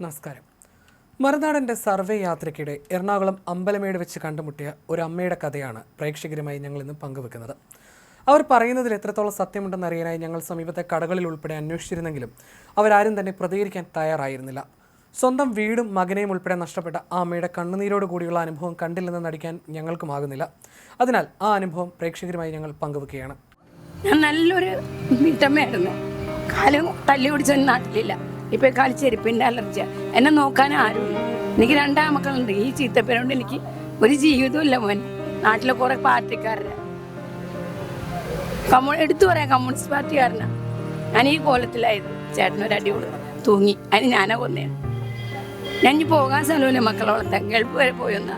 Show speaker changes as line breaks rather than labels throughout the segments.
നമസ്കാരം. മറുനാടൻ്റെ സർവേ യാത്രയ്ക്കിടെ എറണാകുളം അമ്പലമേട് വെച്ച് കണ്ടുമുട്ടിയ ഒരു അമ്മയുടെ കഥയാണ് പ്രേക്ഷകരുമായി ഞങ്ങൾ ഇന്ന് പങ്കുവെക്കുന്നത്. അവർ പറയുന്നതിൽ എത്രത്തോളം സത്യമുണ്ടെന്ന് അറിയാനായി ഞങ്ങൾ സമീപത്തെ കടകളിൽ ഉൾപ്പെടെ അന്വേഷിച്ചിരുന്നെങ്കിലും അവരാരും തന്നെ പ്രതികരിക്കാൻ തയ്യാറായിരുന്നില്ല. സ്വന്തം വീടും മകനെയും ഉൾപ്പെടെ നഷ്ടപ്പെട്ട ആ അമ്മയുടെ കണ്ണുനീരോട് കൂടിയുള്ള അനുഭവം കണ്ടില്ലെന്ന് നടിക്കാൻ ഞങ്ങൾക്കുമാകുന്നില്ല. അതിനാൽ ആ അനുഭവം പ്രേക്ഷകരുമായി ഞങ്ങൾ പങ്കുവെക്കുകയാണ്.
ഞാൻ നല്ലൊരു വീട്ടമ്മയായിരുന്നു. കാലം തല്ലി പിടിച്ചൊന്നും നാട്ടിലില്ല. ഇപ്പം കാലി ചെരുപ്പിൻ്റെ അലർജി. എന്നെ നോക്കാൻ ആരുമില്ല. എനിക്ക് രണ്ടാമക്കളുണ്ട്. ഈ ചീത്തപ്പേരോണ്ട് എനിക്ക് ഒരു ജീവിതമില്ല. മോൻ നാട്ടിലെ കുറേ പാർട്ടിക്കാരുടെ എടുത്തു പറയാം, കമ്മ്യൂണിസ്റ്റ് പാർട്ടിക്കാരനാണ്. ഞാൻ ഈ കോലത്തിലായത്. ചേട്ടനൊരു അടി കൊടുത്തു തൂങ്ങി. അതിന് ഞാനാ കൊന്നേണ്. ഞാൻ ഇനി പോകാൻ സ്ഥലമില്ല. മക്കളെ വളർത്താൻ ഗൾഫ് വരെ പോയൊന്നാ.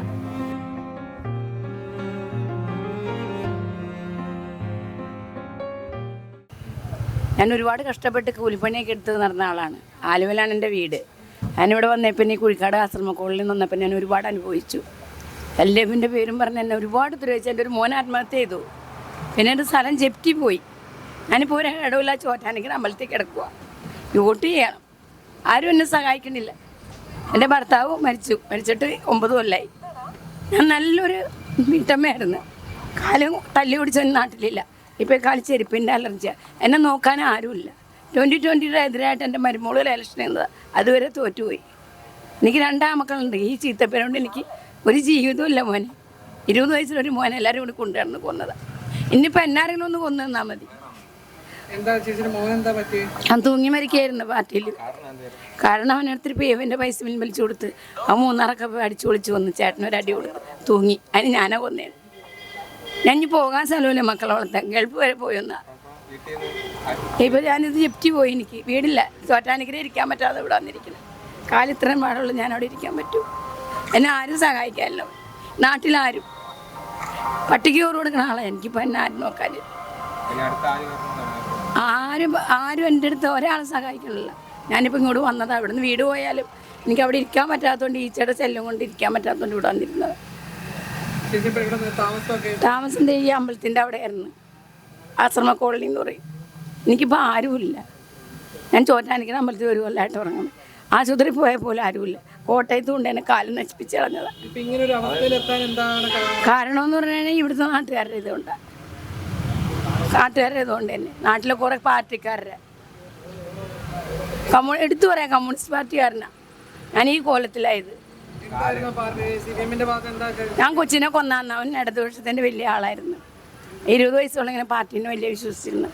ഞാൻ ഒരുപാട് കഷ്ടപ്പെട്ട് കൂലിപ്പണിയൊക്കെ എടുത്ത് നടന്ന ആളാണ്. ആലുവയിലാണ് എൻ്റെ വീട്. ഞാനിവിടെ വന്നപ്പോൾ ഈ കുഴിക്കാട് ആശ്രമ കോളനിയിൽ നിന്ന് വന്നപ്പോൾ ഞാൻ ഒരുപാട് അനുഭവിച്ചു. എൽഡിഎഫിൻ്റെ പേരും പറഞ്ഞ് എന്നെ ഒരുപാട് ദ്രോഹിച്ചു. എൻ്റെ ഒരു മോൻ ആത്മഹത്യ ചെയ്തു. പിന്നെ എൻ്റെ സ്ഥലം ജപ്തി പോയി. ഞാനിപ്പോൾ ഒരു ഇടവില്ല ചോറ്റാനിക്കൽ അമ്പലത്തിൽ കിടക്കുക. വോട്ട് ചെയ്യണം. ആരും എന്നെ സഹായിക്കണില്ല. എൻ്റെ ഭർത്താവ് മരിച്ചിട്ട് 9 കൊല്ലമായി. ഞാൻ നല്ലൊരു വീട്ടമ്മയായിരുന്നു. കാലം തല്ലി പിടിച്ചൊന്നും നാട്ടിലില്ല. ഇപ്പോൾ കാലി ചെരുപ്പിൻ്റെ അലർജിയാണ്. എന്നെ നോക്കാൻ ആരുമില്ല. 2020 എതിരായിട്ട് എൻ്റെ മരുമോളിൽ ഇലക്ഷൻ ചെയ്യുന്നത് അതുവരെ തോറ്റുപോയി. എനിക്ക് രണ്ടാമക്കളുണ്ട്. ഈ ചീത്തപ്പേരോണ്ട് എനിക്ക് ഒരു ജീവിതമില്ല. മോനെ 20 വയസ്സിലൊരു മോനെ എല്ലാവരും കൂടി കൊണ്ടുവന്ന് കൊന്നത്. ഇന്നിപ്പോൾ എന്നാരെങ്കിലും ഒന്ന് കൊന്നു തന്നാൽ മതി. ഞാൻ തൂങ്ങി മരിക്കുകയായിരുന്നു പാർട്ടിയിൽ. കാരണം അവനടുത്തൊരു പേവിൻ്റെ പൈസ വലിച്ചു കൊടുത്ത് ആ 3 അടിച്ചു പൊളിച്ച് വന്ന് ചേട്ടനൊരു അടി കൊടുത്ത് തൂങ്ങി. അതിന് ഞാനാ കൊന്നേണ്. ഞാൻ ഇനി പോകാൻ സ്ഥലമില്ല. മക്കളെ വളർത്താൻ ഗൾഫ് വരെ പോയൊന്നാ. ഇപ്പോൾ ഞാനിത് ജപ്തി പോയി. എനിക്ക് വീടില്ല. ചോറ്റാനിക്കരെ ഇരിക്കാൻ പറ്റാതെ ഇവിടെ വന്നിരിക്കണം. കാലിത്രയും പാടുള്ളൂ. ഞാൻ അവിടെ ഇരിക്കാൻ പറ്റൂ. എന്നെ ആരും സഹായിക്കാമല്ലോ. നാട്ടിലാരും പട്ടിക്ക് ചോറ് കൊടുക്കണ ആളാണ്. എനിക്കിപ്പോൾ എന്നെ ആരും നോക്കാൻ ആരും എൻ്റെ അടുത്ത് ഒരാളെ സഹായിക്കണില്ല. ഞാനിപ്പോൾ ഇങ്ങോട്ട് വന്നതാണ്. ഇവിടെ നിന്ന് വീട് പോയാലും എനിക്ക് അവിടെ ഇരിക്കാൻ പറ്റാത്തതുകൊണ്ട് ഈച്ചയുടെ ശല്യം കൊണ്ട് ഇരിക്കാൻ പറ്റാത്തതുകൊണ്ട് ഇവിടെ വന്നിരുന്നത്. താമസം ഈ അമ്പലത്തിൻ്റെ അവിടെ ആയിരുന്നു. ആശ്രമ കോളനി എന്ന് പറയും. എനിക്കിപ്പോൾ ആരുമില്ല. ഞാൻ ചോറ്റാനിക്കുന്ന അമ്പലത്തിൽ ഒരു കൊല്ലമായിട്ട് ഉറങ്ങുന്നത്. ആശുപത്രി പോയാൽ പോലും ആരുമില്ല. കോട്ടയത്ത് കൊണ്ട് എന്നെ കാലം നശിപ്പിച്ച് കളഞ്ഞതാണ്. കാരണമെന്ന് പറഞ്ഞു കഴിഞ്ഞാൽ ഇവിടുത്തെ നാട്ടുകാരുടെ ഇതുകൊണ്ടാണ്. തന്നെ നാട്ടിലെ കുറേ പാർട്ടിക്കാരുടെ എടുത്തു പറയാം, കമ്മ്യൂണിസ്റ്റ് പാർട്ടിക്കാരനാണ്. ഞാൻ ഈ കോലത്തിലായത്. ഞാൻ കൊച്ചിനെ കൊന്നാന്ന്. അവൻ ഇടതുപക്ഷത്തിൻ്റെ വലിയ ആളായിരുന്നു. 20 വയസ്സുള്ളെങ്കിലും പാർട്ടീനെ വലിയ വിശ്വസിച്ചിരുന്നു.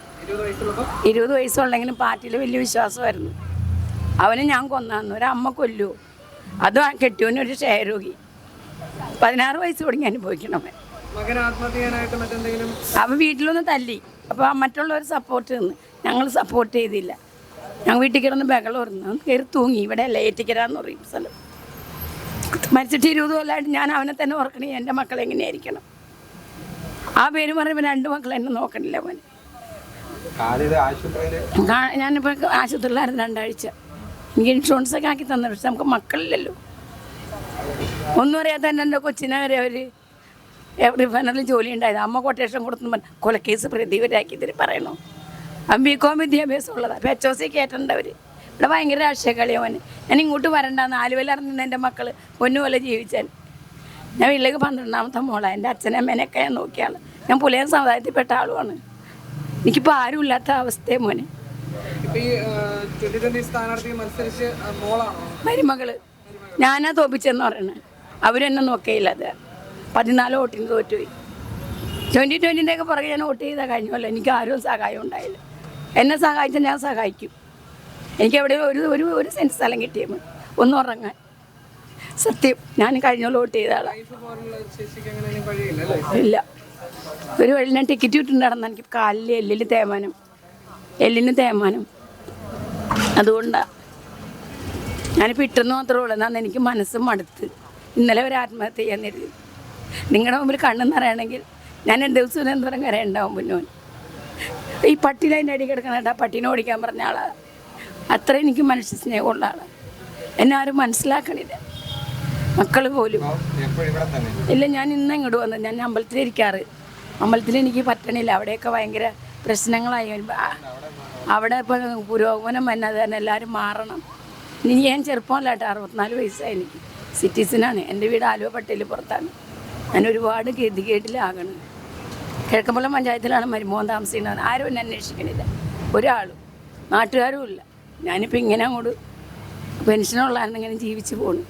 20 വയസ്സുള്ളെങ്കിലും പാർട്ടിയിൽ വലിയ വിശ്വാസമായിരുന്നു. അവനെ ഞാൻ കൊന്നാന്ന്. ഒരമ്മ കൊല്ലുമോ? അത് കെട്ടിയവനൊരു ക്ഷയരോഗി. 16 വയസ്സ് തുടങ്ങി അനുഭവിക്കണം. അവൻ വീട്ടിലൊന്ന് തല്ലി. അപ്പോൾ മറ്റുള്ളവർ സപ്പോർട്ട് നിന്ന്. ഞങ്ങൾ സപ്പോർട്ട് ചെയ്തില്ല. ഞങ്ങൾ വീട്ടിൽ കിടന്ന് ബഹളം ഇരുന്നു. കയറി തൂങ്ങി. ഇവിടെ അല്ല, ഏറ്റിക്കരാന്ന് പറയും സ്ഥലം. മരിച്ചിട്ട് 20 കൊല്ലമായിട്ട് ഞാൻ അവനെ തന്നെ ഓർക്കണേ. എൻ്റെ മക്കളെ എങ്ങനെയായിരിക്കണം? ആ പേര് പറയുമ്പോൾ 2 മക്കൾ എന്നെ നോക്കണില്ല. മോനെ ഞാനിപ്പോൾ ആശുപത്രിയിലായിരുന്നു 2 ആഴ്ച. എനിക്ക് ഇൻഷുറൻസൊക്കെ ആക്കി തന്നെ. പക്ഷെ നമുക്ക് മക്കളില്ലല്ലോ. ഒന്നും അറിയാത്ത എൻ്റെ കൊച്ചിനെ വരെ അവർ റിഫൈനറിൽ ജോലി ഉണ്ടായത്. അമ്മ കൊട്ടേഷൻ കൊടുത്തു കൊലക്കേസ് പ്രതിവരാക്കി ഇതിൽ പറയണോ? അവൻ BCom വിദ്യാഭ്യാസം ഉള്ളതാണ്. HOC കയറ്റേണ്ടവർ. ഇവിടെ ഭയങ്കര രാഷ്ട്രീയ കളിയവന്. ഞാൻ ഇങ്ങോട്ട് വരണ്ടെന്ന്. ആലുവയിൽ ഇറങ്ങുന്ന എൻ്റെ മക്കൾ പൊന്നുപോലെ ജീവിച്ചാൽ. ഞാൻ വീട്ടിലേക്ക് 12ാമത്തെ മോളാണ്. എൻ്റെ അച്ഛനും അമ്മേനെയൊക്കെ ഞാൻ നോക്കിയാൾ. ഞാൻ പുലയൻ സമുദായത്തിൽപ്പെട്ട ആളുമാണ്. എനിക്കിപ്പോൾ ആരും ഇല്ലാത്ത അവസ്ഥയെ മോനെ. മരുമകള് ഞാനാ തോപ്പിച്ചെന്ന് പറയണേ. അവരെന്നെ നോക്കിയില്ല. അത് 14 വോട്ടിന് തോറ്റുപോയി. 2020 ഒക്കെ പുറകെ ഞാൻ വോട്ട് ചെയ്താൽ കഴിഞ്ഞല്ലോ. എനിക്ക് ആരും സഹായം ഉണ്ടായില്ല. എന്നെ സഹായിച്ചാൽ ഞാൻ സഹായിക്കും. എനിക്ക് എവിടെ ഒരു സെൻറ്റ് സ്ഥലം കിട്ടിയത് ഒന്ന് ഉറങ്ങാൻ. സത്യം ഞാൻ കഴിഞ്ഞോളം വോട്ട് ചെയ്ത ആളാണ്. ഇല്ല, ഒരു വഴി ഞാൻ ടിക്കറ്റ് കിട്ടുന്ന നടന്ന എനിക്ക് കാലിൽ എല്ലിന് തേമാനം. അതുകൊണ്ടാണ് ഞാനിപ്പോൾ ഇട്ടെന്ന് മാത്രമേ ഉള്ളൂ. എന്നാൽ എനിക്ക് മനസ്സും മടുത്ത് ഇന്നലെ ഒരു ആത്മഹത്യ ചെയ്യാൻ കരുതി. നിങ്ങളുടെ മുമ്പിൽ കണ്ണെന്ന് അറിയണമെങ്കിൽ ഞാൻ ദിവസം എന്തോരം കരയുണ്ടാവും. മുന്നോൻ ഈ പട്ടിയിൽ അതിൻ്റെ അടി കിടക്കണേട്ടാ. പട്ടീനെ ഓടിക്കാൻ പറഞ്ഞ ആളാണ്. അത്ര എനിക്ക് മനുഷ്യ സ്നേഹമുള്ള ആളാണ്. എന്നെ ആരും മനസ്സിലാക്കണില്ല. മക്കൾ പോലും ഇല്ല. ഞാൻ ഇന്ന് ഇങ്ങോട്ട് വന്നത്. ഞാൻ അമ്പലത്തിലിരിക്കാറ്. അമ്പലത്തിൽ എനിക്ക് പറ്റണില്ല. അവിടെയൊക്കെ ഭയങ്കര പ്രശ്നങ്ങളായി. അവിടെ ഇപ്പോൾ പുരോഗമനം വന്നത് തന്നെ എല്ലാവരും മാറണം. ഇനി ഞാൻ ചെറുപ്പമല്ല കേട്ടോ, 64 വയസ്സായി എനിക്ക്. സിറ്റിസനാണ്. എൻ്റെ വീട് ആലുവ പട്ടേല് പുറത്താണ്. ഞാൻ ഒരുപാട് ഗതികേട്ടിലാകണം. കിഴക്കമ്പലം പഞ്ചായത്തിലാണ് മരുമോൻ താമസിക്കുന്നത്. ആരും എന്നെ അന്വേഷിക്കണില്ല, ഒരാളും, നാട്ടുകാരും ഇല്ല. ഞാനിപ്പോൾ ഇങ്ങനെ അങ്ങോട്ട് പെൻഷനുള്ളതാണ് ഇങ്ങനെ ജീവിച്ച് പോകുന്നു.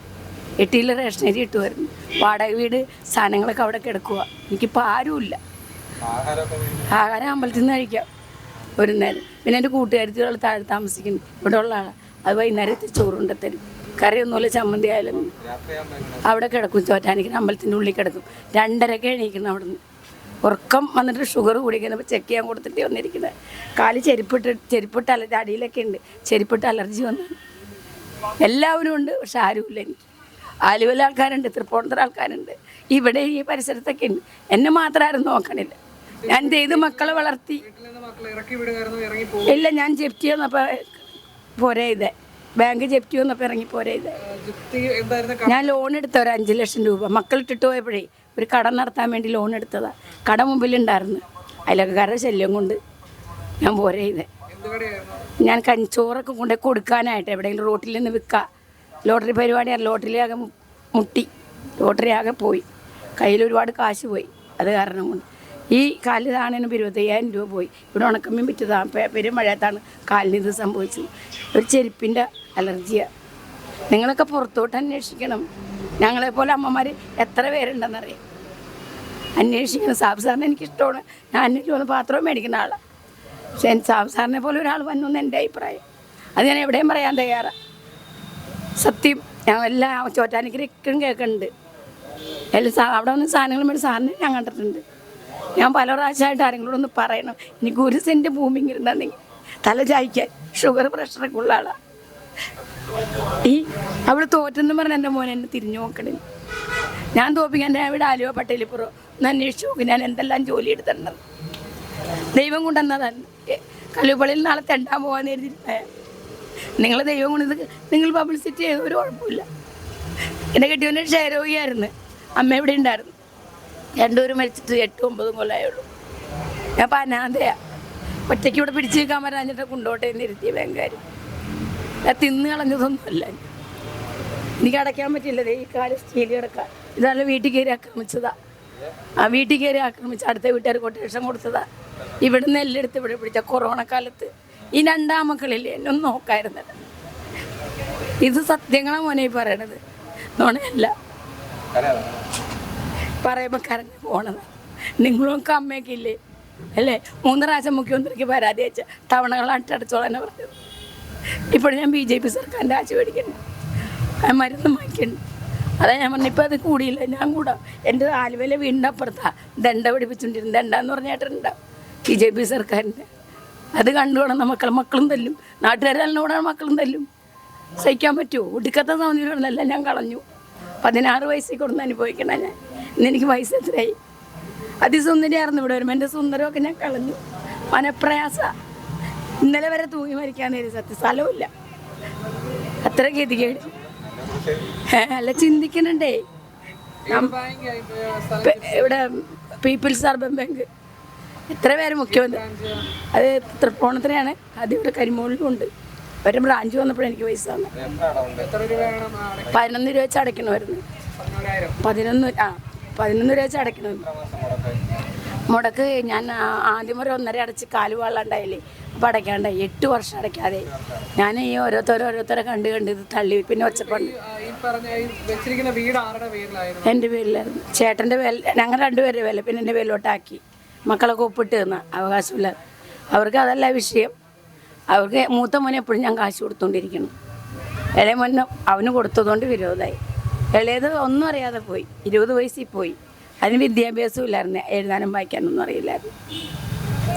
8 കിലോ റേഷനരി ഇട്ടുമായിരുന്നു. വാടക വീട് സാധനങ്ങളൊക്കെ അവിടെ കിടക്കുക. എനിക്കിപ്പോൾ ആരുമില്ല. ആഹാരം അമ്പലത്തിൽ നിന്ന് കഴിക്കാം ഒരു നേരം. പിന്നെ എൻ്റെ കൂട്ടുകാരികൾ താഴെ താമസിക്കുന്നു, ഇവിടെ ഉള്ള ആളാണ്. അത് വൈകുന്നേരത്തെ ചോറുണ്ട തരും. കറിയൊന്നുമില്ല, ചമ്മന്തി ആയാലും അവിടെ കിടക്കും. ചോറ്റാനിക്കുന്ന അമ്പലത്തിൻ്റെ ഉള്ളിൽ കിടക്കും. 2:30 എണീക്കണം അവിടെ നിന്ന്. ഉറക്കം വന്നിട്ട് ഷുഗർ കുടിക്കുന്നപ്പോൾ ചെക്ക് ചെയ്യാൻ കൊടുത്തിട്ട് വന്നിരിക്കുന്നത്. കാല് ചെരുപ്പിട്ട് അടിയിലൊക്കെ ഉണ്ട്. ചെരുപ്പിട്ട് അലർജി വന്നു. എല്ലാവരും ഉണ്ട്, പക്ഷെ ആരുമില്ല. എനിക്ക് ആലുവയിലെ ആൾക്കാരുണ്ട്, തൃപ്പൂണിത്തുറ ആൾക്കാരുണ്ട്, ഇവിടെ ഈ പരിസരത്തൊക്കെ ഉണ്ട്. എന്നെ മാത്രം ആരും നോക്കണില്ല. ഞാൻ ചെയ്ത് മക്കളെ വളർത്തി. ഇല്ല, ഞാൻ ജപ്തി വന്നപ്പോൾ പോരേ ഇതേ, ബാങ്ക് ജപ്തി വന്നപ്പോൾ ഇറങ്ങി പോരേ ഇതേ. ഞാൻ ലോൺ എടുത്ത ഒരു 5 ലക്ഷം രൂപ മക്കളിട്ടിട്ട് പോയപ്പോഴേ ഒരു കട നടത്താൻ വേണ്ടി ലോൺ എടുത്തതാണ്. കട മുമ്പിലുണ്ടായിരുന്നു. അയലക്കാരുടെ ശല്യം കൊണ്ട് ഞാൻ പോരേ ഇതേ. ഞാൻ ചോറൊക്കെ കൊണ്ട് കൊടുക്കാനായിട്ട് എവിടെയെങ്കിലും റോട്ടിൽ നിന്ന് വിൽക്കുക. ലോട്ടറി പരിപാടിയാണ്. ലോട്ടറി ആകെ മുട്ടി, ലോട്ടറി ആകെ പോയി. കയ്യിൽ ഒരുപാട് കാശ് പോയി. അത് കാരണം കൊണ്ട് ഈ കാലിൽ താണേനും 25,000 രൂപ പോയി. ഇവിടെ ഉണക്കമ്മീൻ വിറ്റതാണ്. പെരുമഴയത്താണ് കാലിന് ഇത് സംഭവിച്ചത്. ഒരു ചെരുപ്പിൻ്റെ അലർജിയാണ്. നിങ്ങളൊക്കെ പുറത്തോട്ട് അന്വേഷിക്കണം. ഞങ്ങളെപ്പോലെ അമ്മമാർ എത്ര പേരുണ്ടെന്നറിയാം. അന്വേഷിക്കണം. സാബ് സാറിന് എനിക്കിഷ്ടമാണ്. ഞാൻ അന്വേഷിച്ച് വന്ന് പാത്രവും മേടിക്കുന്ന ആളാണ്. പക്ഷേ സാബ് സാറിനെ പോലെ ഒരാൾ വന്നെന്ന് എൻ്റെ അഭിപ്രായം. അത് ഞാൻ എവിടെയും പറയാൻ തയ്യാറാണ്. സത്യം. ഞാൻ എല്ലാ ചോറ്റാനിക്കരയ്ക്കും കേൾക്കുന്നുണ്ട്. അവിടെ വന്ന് സാധനങ്ങൾ മേടിച്ച് സാറിന് ഞാൻ കണ്ടിട്ടുണ്ട്. ഞാൻ പല പ്രാവശ്യമായിട്ട് ആരെങ്കിലും ഒന്ന് പറയണം. എനിക്ക് 1 സെൻറ്റ് ഭൂമി ഇരുന്നെങ്കിൽ തല ചായ്ക്കാൻ. ഷുഗർ പ്രഷറൊക്കെ ഉള്ള ആളാണ്. ഈ അവിടെ തോറ്റെന്ന് പറഞ്ഞ എൻ്റെ മോനെ എന്നെ തിരിഞ്ഞു നോക്കണില്ല. ഞാൻ തോപ്പിക്കാൻ എൻ്റെ ഇവിടെ ആലുവ പട്ടേലിപ്പുറം ഒന്ന് അന്വേഷിച്ച് നോക്കി. ഞാൻ എന്തെല്ലാം ജോലി എടുത്തിട്ടുണ്ടെന്ന് ദൈവം കൊണ്ടുവന്നതാണ്. കല്ലുപള്ളിയിൽ നാളെ തെണ്ടാൻ പോകാൻ എഴുതിയിരുന്ന നിങ്ങൾ ദൈവം കൊണ്ട് ഇത് നിങ്ങൾ പബ്ലിസിറ്റി ചെയ്ത ഒരു കുഴപ്പമില്ല. എൻ്റെ കെട്ടിയവൻ്റെ ക്ഷയരോഗിയായിരുന്നു. അമ്മ ഇവിടെ ഉണ്ടായിരുന്നു. 2 പേരും മരിച്ചിട്ട് 8-9 കൊല്ലമായുള്ളൂ. ഞാൻ അനാഥയാണ്. ഒറ്റയ്ക്ക് ഇവിടെ പിടിച്ച് നിൽക്കാൻ പറഞ്ഞിട്ട് കൊണ്ടോട്ടേന്ന് ഇരുത്തിയ ബാങ്കുകാർ. ഞാൻ തിന്ന് കളഞ്ഞതൊന്നുമല്ല. എനിക്ക് അടയ്ക്കാൻ പറ്റില്ല. ഈ കാലം സ്റ്റീൽ കിടക്കാൻ. ഇതല്ല വീട്ടിൽ കയറി ആക്രമിച്ചതാ. ആ വീട്ടിൽ കയറി ആക്രമിച്ച് അടുത്ത വീട്ടുകാർ കൊട്ടേഷൻ കൊടുത്തതാ. ഇവിടുന്ന് എല്ലാം എടുത്ത് ഇവിടെ പിടിച്ച കൊറോണ കാലത്ത്. ഈ 2 മക്കളില്ലേ, എന്നെ ഒന്നും നോക്കായിരുന്നില്ല. ഇത് സത്യങ്ങളാണ് മോനെ പറയണത്, നോണയല്ല. പറയുമ്പോൾ കരഞ്ഞ് പോണത്. നിങ്ങളൊക്കെ അമ്മയൊക്കെ ഇല്ലേ അല്ലേ? 3 പ്രാവശ്യം മുഖ്യമന്ത്രിക്ക് പരാതി അയച്ച തവണകളായിട്ട് അടച്ചോളാൻ പറഞ്ഞത്. ഇപ്പോഴും ഞാൻ BJP സർക്കാരിൻ്റെ ആശ മേടിക്കുന്നുണ്ട്. മരുന്ന് വാങ്ങിക്കുന്നുണ്ട്. അതാ ഞാൻ പറഞ്ഞു. ഇപ്പം അത് കൂടിയില്ല. ഞാൻ കൂടാ. എൻ്റെ ആലുവയിലെ വീടിൻ്റെ അപ്പുറത്താണ് ദണ്ഡ പിടിപ്പിച്ചുകൊണ്ടിരുന്നത്. ദണ്ഡെന്ന് പറഞ്ഞിട്ടുണ്ടാവും BJP സർക്കാരിൻ്റെ. അത് കണ്ടുകൊണ്ടുവന്ന മക്കളും തല്ലും. നാട്ടുകാർ തല്ലിനോടാണ് മക്കളും തല്ലും. സഹിക്കാൻ പറ്റുമോ? ഒടുക്കത്തെ സൗന്ദര്യമെല്ലാം ഞാൻ കളഞ്ഞു. 16 വയസ്സിൽ കൊടുന്ന് അനുഭവിക്കണ ഞാൻ. ഇന്നെനിക്ക് വയസ്സ് എത്രയായി? അതിസുന്ദരിയായിരുന്നു. ഇവിടെ വരുമ്പോൾ എൻ്റെ സുന്ദരമൊക്കെ ഞാൻ കളഞ്ഞു. മനപ്രയാസ. ഇന്നലെ വരെ തൂങ്ങി മരിക്കാൻ നേരി സത്യ സ്ഥലവുമില്ല. അത്ര ഗതികേട്. അല്ല, ചിന്തിക്കണുണ്ടേ. ഇവിടെ പീപ്പിൾസ് അർബൻ ബാങ്ക്. എത്ര പേര് മുഖ്യമന്ത്രി? അത് തൃപ്പൂണിത്തുറയാണ്. അത് ഇവിടെ കരിമൂളിലും ഉണ്ട്. ഒരു ബ്രാഞ്ച് വന്നപ്പോഴും എനിക്ക് പൈസ തന്നു. 11 രൂപ വെച്ച് അടയ്ക്കണമായിരുന്നു. 11 രൂപ വെച്ച് അടയ്ക്കണമായിരുന്നു. മുടക്ക് ഞാൻ ആദ്യം ഒരു 1.5 അടച്ച് കാല് വെള്ളമുണ്ടായില്ലേ, അപ്പോൾ അടയ്ക്കാണ്ടായി. 8 വർഷം അടയ്ക്കാതെ ഞാൻ ഈ ഓരോരുത്തരെ കണ്ട് ഇത് തള്ളി. പിന്നെ ഒച്ചപ്പണ്ട് എൻ്റെ പേരിലായിരുന്നു. ചേട്ടൻ്റെ പേരിൽ ഞങ്ങൾ 2 പേരുടെ പേരിൽ. പിന്നെ എൻ്റെ പേരിലോട്ടാക്കി. മക്കളൊക്കെ ഒപ്പിട്ട് തന്ന അവകാശമില്ല. അവർക്ക് അതല്ല വിഷയം. അവർക്ക് മൂത്ത മോനെ എപ്പോഴും ഞാൻ കാശ് കൊടുത്തുകൊണ്ടിരിക്കണം. ഇളയ മോനെ അവന് കൊടുത്തതുകൊണ്ട് വിരോധമായി. ഇളയത് ഒന്നും അറിയാതെ പോയി. 20 വയസ്സിൽ പോയി. അതിന് വിദ്യാഭ്യാസവും ഇല്ലായിരുന്നു. എഴുതാനും വായിക്കാനൊന്നും അറിയില്ലായിരുന്നു.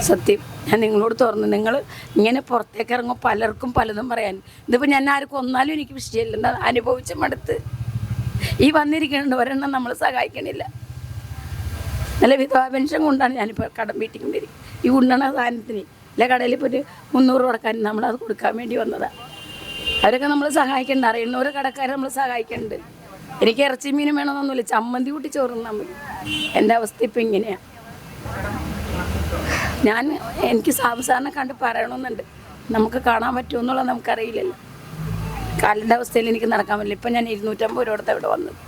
സത്യം. ഞാൻ നിങ്ങളോട് തുറന്നു. നിങ്ങൾ ഇങ്ങനെ പുറത്തേക്ക് ഇറങ്ങും. പലർക്കും പലതും പറയാൻ. ഇതിപ്പോൾ ഞാൻ ആർക്കും ഒന്നാലും എനിക്ക് വിഷയമില്ല. അനുഭവിച്ച മടുത്ത് ഈ വന്നിരിക്കുന്നുണ്ട്. ഒരെണ്ണം നമ്മൾ സഹായിക്കണില്ല. നല്ല വിധവാ പെൻഷൻ കൊണ്ടാണ് ഞാനിപ്പോൾ കടം വീട്ടിക്കൊണ്ടിരിക്കും. ഈ ഉണ്ണണ സാധനത്തിന് അല്ലെ കടയിൽ ഇപ്പോൾ ഒരു 300 കൊടുക്കാൻ നമ്മളത് കൊടുക്കാൻ വേണ്ടി വന്നതാണ്. അവരൊക്കെ നമ്മൾ സഹായിക്കേണ്ട. അറിയുന്ന ഒരു കടക്കാരെ നമ്മൾ സഹായിക്കുന്നുണ്ട്. എനിക്ക് ഇറച്ചി മീനും വേണമെന്നൊന്നുമില്ല. ചമ്മന്തി കൂട്ടി ചോറുന്നാൽ മതി. എൻ്റെ അവസ്ഥ ഇപ്പം ഇങ്ങനെയാണ്. എനിക്ക് സാബ് സാറിനെ കണ്ട് പറയണമെന്നുണ്ട്. നമുക്ക് കാണാൻ പറ്റുമെന്നുള്ളത് നമുക്കറിയില്ലല്ലോ. കാലിൻ്റെ അവസ്ഥയിൽ എനിക്ക് നടക്കാൻ പറ്റില്ല. ഇപ്പം ഞാൻ 250 രൂപ കൊടുത്ത് ഇവിടെ വന്നത്.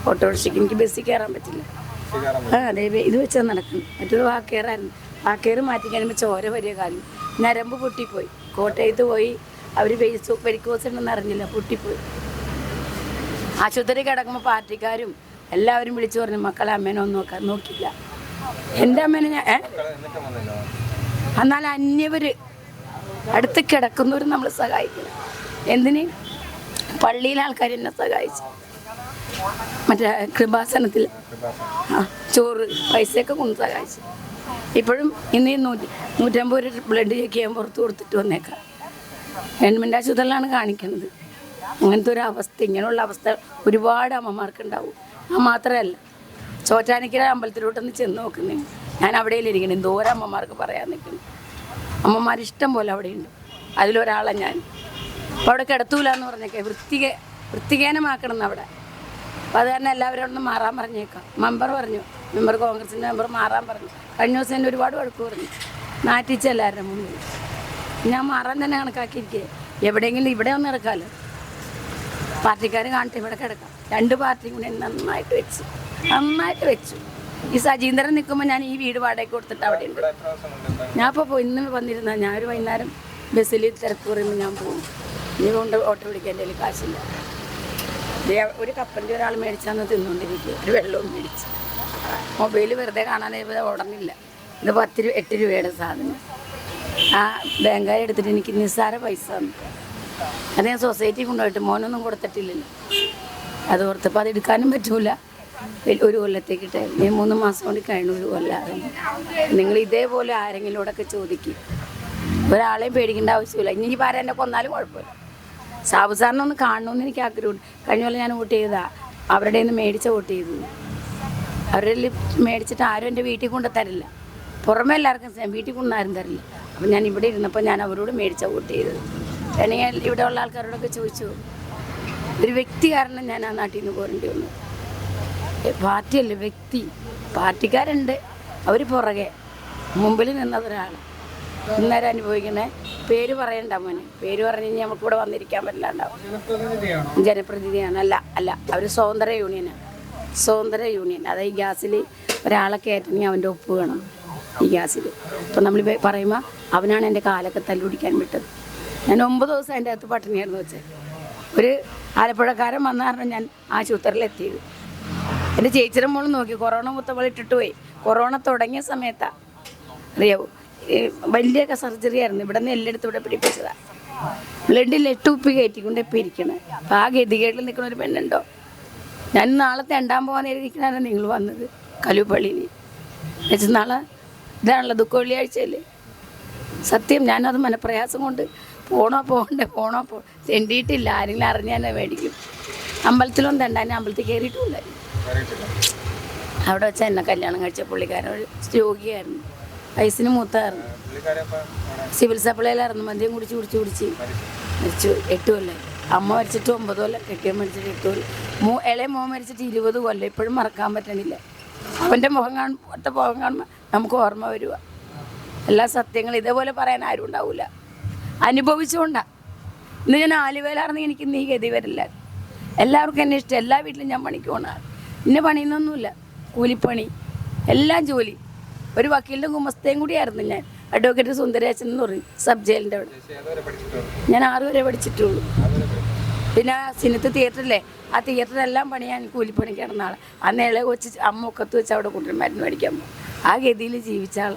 ഓട്ടോറിക്ഷയ്ക്ക് എനിക്ക് ബസ്സിൽ കയറാൻ പറ്റില്ല. അതെ, ഇത് വെച്ചാൽ നടക്കുന്നു. മറ്റൊരു വാക്കേറായിരുന്നു. വാക്കേറ് മാറ്റി കഴിയുമ്പോൾ ചോര വലിയ കാലിൽ ഞരമ്പ് പൊട്ടിപ്പോയി. കോട്ടയത്ത് പോയി അവർ വെരിക്കോസ് ഉണ്ടെന്ന് അറിഞ്ഞില്ല, പൊട്ടിപ്പോയി. ആശുപത്രി കിടക്കുമ്പോൾ പാർട്ടിക്കാരും എല്ലാവരും വിളിച്ചു പറഞ്ഞു മക്കളെ അമ്മേനെ ഒന്നും നോക്കില്ല. എൻ്റെ അമ്മേനെ ഞാൻ എന്നാൽ അന്യവർ അടുത്ത് കിടക്കുന്നവർ നമ്മൾ സഹായിക്കണം. എന്തിന്? പള്ളിയിലെ ആൾക്കാർ എന്നെ സഹായിച്ചു. മറ്റേ കൃപാസനത്തിൽ ചോറ് പൈസയൊക്കെ കൊണ്ട് സഹായിച്ചു. ഇപ്പോഴും ഇന്ന് 150 രൂപ ബ്ലഡ് ചെക്ക് ചെയ്യാൻ പുറത്ത് കൊടുത്തിട്ട് വന്നേക്കാം. ഗവൺമെൻറ് ആശുപത്രിയിലാണ് കാണിക്കുന്നത്. അങ്ങനത്തെ ഒരു അവസ്ഥ, ഇങ്ങനെയുള്ള അവസ്ഥ ഒരുപാട് അമ്മമാർക്കുണ്ടാവും. ആ മാത്രമല്ല, ചോറ്റാനിക്കര അമ്പലത്തിലോട്ടൊന്ന് ചെന്ന് നോക്കുന്നേ, ഞാൻ അവിടെയിലിരിക്കണം. എന്തോരം അമ്മമാർക്ക് പറയാൻ നിൽക്കുന്നു. അമ്മമാർ ഇഷ്ടം പോലെ അവിടെയുണ്ട്. അതിലൊരാളാണ് ഞാൻ. അപ്പോൾ അവിടെ കിടത്തൂല എന്ന് പറഞ്ഞേക്കാം, വൃത്തികേനമാക്കണം എന്ന് അവിടെ. അപ്പോൾ അത് തന്നെ എല്ലാവരും അവിടെ നിന്ന് മാറാൻ പറഞ്ഞേക്കാം. മെമ്പർ കോൺഗ്രസിൻ്റെ മെമ്പർ മാറാൻ പറഞ്ഞു. കഴിഞ്ഞ ദിവസം എന്നെ ഒരുപാട് വഴക്ക് പറഞ്ഞു, നാറ്റിച്ച എല്ലാവരുടെ മുന്നിൽ. ഞാൻ മാറാൻ തന്നെ കണക്കാക്കിയിരിക്കുക. എവിടെയെങ്കിലും ഇവിടെ ഒന്ന് ഇറക്കാമല്ലോ, പാർട്ടിക്കാർ കാണട്ടെ, ഇവിടെ കിടക്കാം. 2 പാർട്ടിയും കൂടി നന്നായിട്ട് വെച്ചു. ഈ സജീന്ദ്രൻ നിൽക്കുമ്പോൾ ഞാൻ ഈ വീട് വാടകയ്ക്ക് കൊടുത്തിട്ട് അവിടെ ഉണ്ട്. ഞാൻ ഇപ്പോൾ ഇന്ന് വന്നിരുന്ന ഞാനൊരു വൈകുന്നേരം ബസ്സിൽ തിരക്ക് പറയുമ്പോൾ ഞാൻ പോകും. ഇനി കൊണ്ട് ഓട്ടോ പിടിക്കാൻ എൻ്റെ കയ്യിൽ കാശില്ല. ഒരു കപ്പലിൻ്റെ ഒരാൾ മേടിച്ചാന്ന് തിന്നുകൊണ്ടിരിക്കുക, ഒരു വെള്ളവും മേടിച്ച്. മൊബൈൽ വെറുതെ കാണാനേ ഓടണില്ല. ഇത് 8 രൂപയുടെ സാധനം. ആ ബാങ്കാർ എടുത്തിട്ട് എനിക്ക് നിസ്സാര പൈസ തന്നു. അത് ഞാൻ സൊസൈറ്റി കൊണ്ടുപോയിട്ട് മോനൊന്നും കൊടുത്തിട്ടില്ലല്ലോ. അത് ഓർത്തപ്പോൾ അത് എടുക്കാനും പറ്റൂല. 1 കൊല്ലത്തേക്ക് ഇട്ടായിരുന്നു. 3 മാസം കൊണ്ട് കഴിഞ്ഞ 1 കൊല്ലം. നിങ്ങൾ ഇതേപോലെ ആരെങ്കിലോടൊക്കെ ചോദിക്കും. ഒരാളെയും പേടിക്കേണ്ട ആവശ്യമില്ല. ഇനി പാര എന്നെ കൊന്നാലും കുഴപ്പമില്ല. സാബു സാറിനൊന്ന് കാണണമെന്ന് എനിക്ക് ആഗ്രഹമുണ്ട്. കഴിഞ്ഞ പോലെ ഞാൻ വോട്ട് ചെയ്തതാണ്. അവരുടെ നിന്ന് മേടിച്ച വോട്ട് ചെയ്തത്. അവരുടെ മേടിച്ചിട്ട് ആരും എൻ്റെ വീട്ടിൽ കൊണ്ട് തരില്ല. പുറമെ എല്ലാവർക്കും വീട്ടിൽ കൊണ്ടാരും തരില്ല. അപ്പം ഞാൻ ഇവിടെ ഇരുന്നപ്പോൾ ഞാൻ അവരോട് മേടിച്ച വോട്ട് ചെയ്തത്. ഞാൻ ഇവിടെ ഉള്ള ആൾക്കാരോടൊക്കെ ചോദിച്ചു. ഒരു വ്യക്തി കാരണം ഞാൻ ആ നാട്ടിൽ നിന്ന് പോരേണ്ടി വന്നു. പാർട്ടിയല്ലേ, വ്യക്തി. പാർട്ടിക്കാരുണ്ട്, അവർ പുറകെ, മുമ്പിൽ നിന്നതൊരാൾ. ഇന്നേരം അനുഭവിക്കണേ. പേര് പറയണ്ട മോനെ, പേര് പറഞ്ഞു കഴിഞ്ഞാൽ നമുക്കിവിടെ വന്നിരിക്കാൻ പറ്റില്ലാണ്ടാവും. ജനപ്രതിനിധിയാണ്. അല്ല അവർ സ്വതന്ത്ര യൂണിയൻ. അതായത് ഈ ഗ്യാസിൽ ഒരാളെ കയറ്റണമെങ്കിൽ അവൻ്റെ ഒപ്പ് വേണം ഈ ഗ്യാസിൽ. അപ്പോൾ നമ്മൾ പറയുമ്പോൾ അവനാണ് എൻ്റെ കാലൊക്കെ തല്ലുപിടിക്കാൻ വിട്ടത്. ഞാൻ 9 ദിവസം അതിൻ്റെ അകത്ത് പട്ടിണിയായിരുന്നു വെച്ചത്. ഒരു ആലപ്പുഴക്കാരൻ വന്ന കാരണം ഞാൻ ആശുപത്രിയിലെത്തിയത്. എൻ്റെ ചേച്ചിയുടെ മോൾ നോക്കി, കൊറോണ മുത്തവൾ ഇട്ടിട്ട് പോയി. കൊറോണ തുടങ്ങിയ സമയത്താണ് അറിയാവൂ. വലിയൊക്കെ സർജറി ആയിരുന്നു. ഇവിടെ നിന്ന് എല്ലായിടത്തും ഇവിടെ പിടിപ്പിച്ചതാണ്. ബ്ലഡിൽ 8 ഉപ്പ് കയറ്റിക്കൊണ്ട് എപ്പോൾ ഇരിക്കണേ. അപ്പോൾ ആ ഗതികേട്ടിൽ നിൽക്കുന്ന ഒരു പെണ്ണുണ്ടോ? ഞാൻ നാളെ തെണ്ടാൻ പോകാൻ ഇരിക്കണാണ് നിങ്ങൾ വന്നത് കലുപ്പള്ളിയിൽ വെച്ച്. നാളെ ഇതാണല്ലോ ദുഃഖ വെള്ളിയാഴ്ചയല്ലേ. സത്യം ഞാനത് മനപ്രയാസം കൊണ്ട് പോണോ തെണ്ടിയിട്ടില്ല. ആരെങ്കിലും അറിഞ്ഞാൽ മേടിക്കും. അമ്പലത്തിലൊന്നും തെണ്ടാൻ അമ്പലത്തിൽ കയറിയിട്ടുമില്ല. അവിടെ വെച്ചാൽ എന്നെ കല്യാണം കഴിച്ച പുള്ളിക്കാരൻ ഒരു രോഗിയായിരുന്നു. വയസ്സിന് മൂത്തായിരുന്നു. സിവിൽ സപ്ലൈയിലായിരുന്നു. മദ്യം കുടിച്ച് മരിച്ചു. 8 കൊല്ലം. അമ്മ മരിച്ചിട്ട് 9 കൊല്ലം. കെട്ടിയൻ മരിച്ചിട്ട് 8 കൊല്ലം. ഇളയ മോൻ മരിച്ചിട്ട് 20 കൊല്ലം. ഇപ്പോഴും മറക്കാൻ പറ്റണില്ല. അവൻ്റെ മുഖം കാണുമ്പോൾ നമുക്ക് ഓർമ്മ വരിക. എല്ലാ സത്യങ്ങളും ഇതേപോലെ പറയാൻ ആരും ഉണ്ടാവില്ല. അനുഭവിച്ചുകൊണ്ടാണ്. ഇന്ന് ഞാൻ ആലുവയിലായിരുന്നെങ്കിൽ എനിക്ക് ഇന്ന് ഈ ഗതി വരില്ല. എല്ലാവർക്കും എന്നെ ഇഷ്ടം. എല്ലാ വീട്ടിലും ഞാൻ പണിക്ക് പോകണതാണ്. ഇന്നെ പണിയൊന്നുമില്ല, കൂലിപ്പണി, എല്ലാം ജോലി. ഒരു വക്കീലിൻ്റെ ഗുമസ്തയും കൂടിയായിരുന്നു ഞാൻ. അഡ്വക്കേറ്റ് സുന്ദരേശൻ എന്ന് പറയും, സബ് ജയിലിൻ്റെ അവിടെ. ഞാൻ 6 വരെ പഠിച്ചിട്ടുള്ളൂ. പിന്നെ സിനിത്ത് തിയേറ്ററില്ലേ, ആ തിയേറ്ററെല്ലാം പണിയാൻ കൂലിപ്പണിക്ക് കിടന്ന ആൾ. അന്ന് ഇളയ കൊച്ച് അമ്മ ഒക്കത്ത് വെച്ച് അവിടെ കുട്ടികൾ മരുന്ന് മേടിക്കാൻ പോകും. ആ ഗതിയിൽ ജീവിച്ച ആൾ.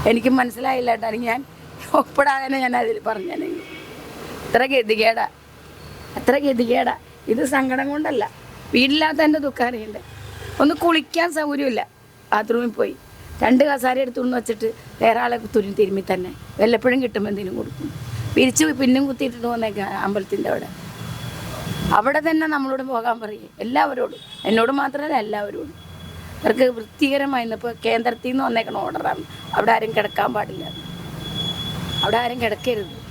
എനിക്ക് മനസ്സിലായില്ല കേട്ടോ. അല്ലെങ്കിൽ ഞാൻ ഒപ്പിടാതെ ഞാൻ അതിൽ പറഞ്ഞാൽ എത്ര ഗതികേടാ. ഇത് സങ്കടം കൊണ്ടല്ല, വീടില്ലാത്ത എൻ്റെ ദുഃഖം അറിയണ്ടേ. ഒന്ന് കുളിക്കാൻ സൗകര്യമില്ല. ബാത്റൂമിൽ പോയി 2 കസാര എടുത്തുകൊണ്ട് വെച്ചിട്ട് വേറെ ആളെ തിരുമ്മി തന്നെ വല്ലപ്പോഴും കിട്ടുമ്പോൾ എന്തെങ്കിലും കൊടുക്കും. പിരിച്ച് പിന്നും കുത്തിയിട്ടിട്ട് വന്നേക്കാം അമ്പലത്തിൻ്റെ അവിടെ തന്നെ നമ്മളോട് പോകാൻ പറയും എല്ലാവരോടും. എന്നോട് മാത്രമല്ല എല്ലാവരോടും. അവർക്ക് വൃത്തികരമായി ഇപ്പോൾ കേന്ദ്രത്തിൽ നിന്ന് വന്നേക്കണ ഓർഡറാണ്. അവിടെ ആരും കിടക്കാൻ പാടില്ല. അവിടെ ആരും കിടക്കരുത്.